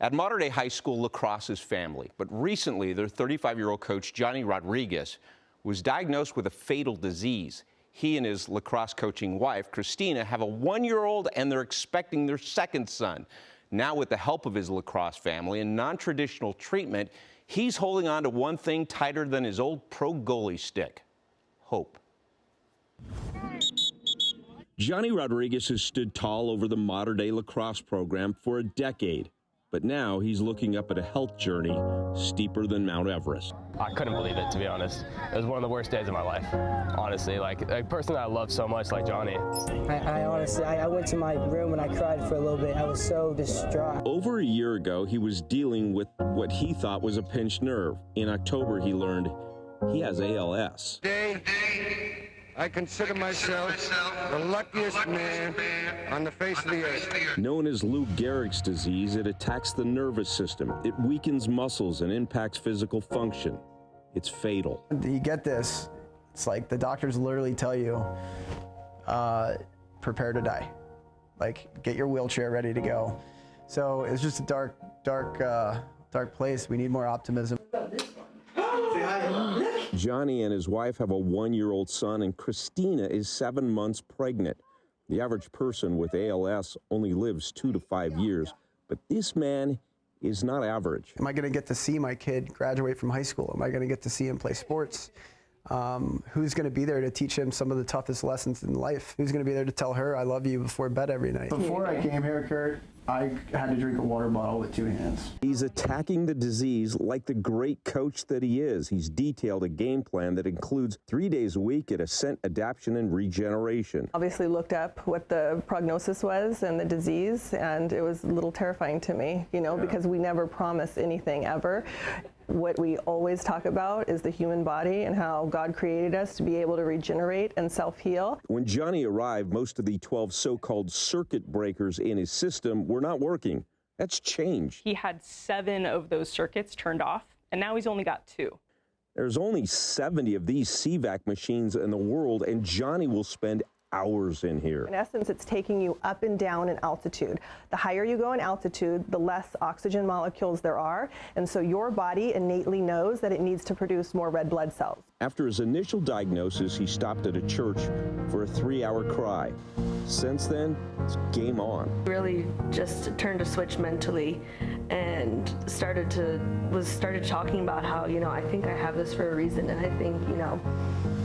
At Mater Dei High School, lacrosse is family, but recently their 35-year-old coach, Johnny Rodriguez, was diagnosed with a fatal disease. He and his lacrosse coaching wife, Christina, have a 1-year-old and they're expecting their second son. Now, with the help of his lacrosse family and non-traditional treatment, he's holding on to one thing tighter than his old pro goalie stick: hope. Johnny Rodriguez has stood tall over the Mater Dei lacrosse program for a decade, but now he's looking up at a health journey steeper than Mount Everest. I couldn't believe it, to be honest. It was one of the worst days of my life, honestly. Like, a person that I love so much, like Johnny. I honestly went to my room and I cried for a little bit. I was so distraught. Over a year ago, he was dealing with what he thought was a pinched nerve. In October, he learned he has ALS. Today, I consider myself the luckiest man on the face of the earth. Known as Lou Gehrig's disease, it attacks the nervous system. It weakens muscles and impacts physical function. It's fatal. You get this, it's like the doctors literally tell you, prepare to die. Like, get your wheelchair ready to go. So it's just a dark place. We need more optimism. Johnny and his wife have a 1-year-old son, and Christina is 7 months pregnant. The average person with ALS only lives 2 to 5 years, but this man is not average. Am I going to get to see my kid graduate from high school? Am I going to get to see him play sports? Who's going to be there to teach him some of the toughest lessons in life? Who's going to be there to tell her I love you before bed every night? Before I came here, Curt, I had to drink a water bottle with 2 hands. He's attacking the disease like the great coach that he is. He's detailed a game plan that includes 3 days a week at Ascent Adaptation and Regeneration. Obviously looked up what the prognosis was and the disease, and it was a little terrifying to me, because we never promise anything ever. What we always talk about is the human body and how God created us to be able to regenerate and self-heal. When Johnny arrived, most of the 12 so-called circuit breakers in his system were not working. That's changed. He had 7 of those circuits turned off, and now he's only got 2. There's only 70 of these CVAC machines in the world, and Johnny will spend hours in here. In essence, it's taking you up and down in altitude. The higher you go in altitude, the less oxygen molecules there are, and so your body innately knows that it needs to produce more red blood cells. After his initial diagnosis, he stopped at a church for a 3-hour cry. Since then, it's game on. Really just turned a switch mentally and started talking about how, I think I have this for a reason, and I think,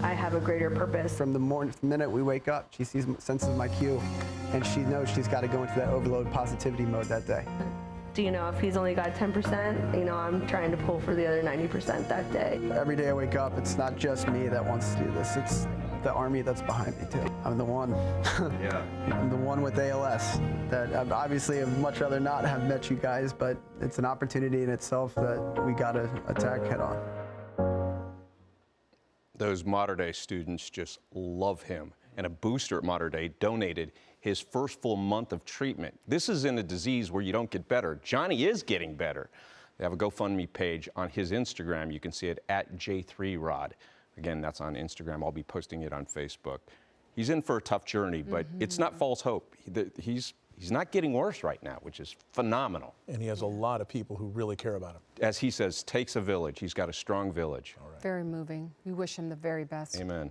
I have a greater purpose. From the minute we wake up, she senses my cue, and she knows she's got to go into that overload positivity mode that day. If he's only got 10%, I'm trying to pull for the other 90% that day. Every day I wake up, it's not just me that wants to do this. It's the army that's behind me, too. I'm the one. Yeah. I'm the one with ALS. That obviously I'd much rather not have met you guys, but it's an opportunity in itself that we got to attack head on. Those Mater Dei students just love him. And a booster at Mater Dei donated his first full month of treatment. This is in a disease where you don't get better. Johnny is getting better. They have a GoFundMe page on his Instagram. You can see it at J3Rod. Again, that's on Instagram. I'll be posting it on Facebook. He's in for a tough journey, but it's not false hope. He's not getting worse right now, which is phenomenal. And he has a lot of people who really care about him. As he says, takes a village. He's got a strong village. Very moving. We wish him the very best. Amen.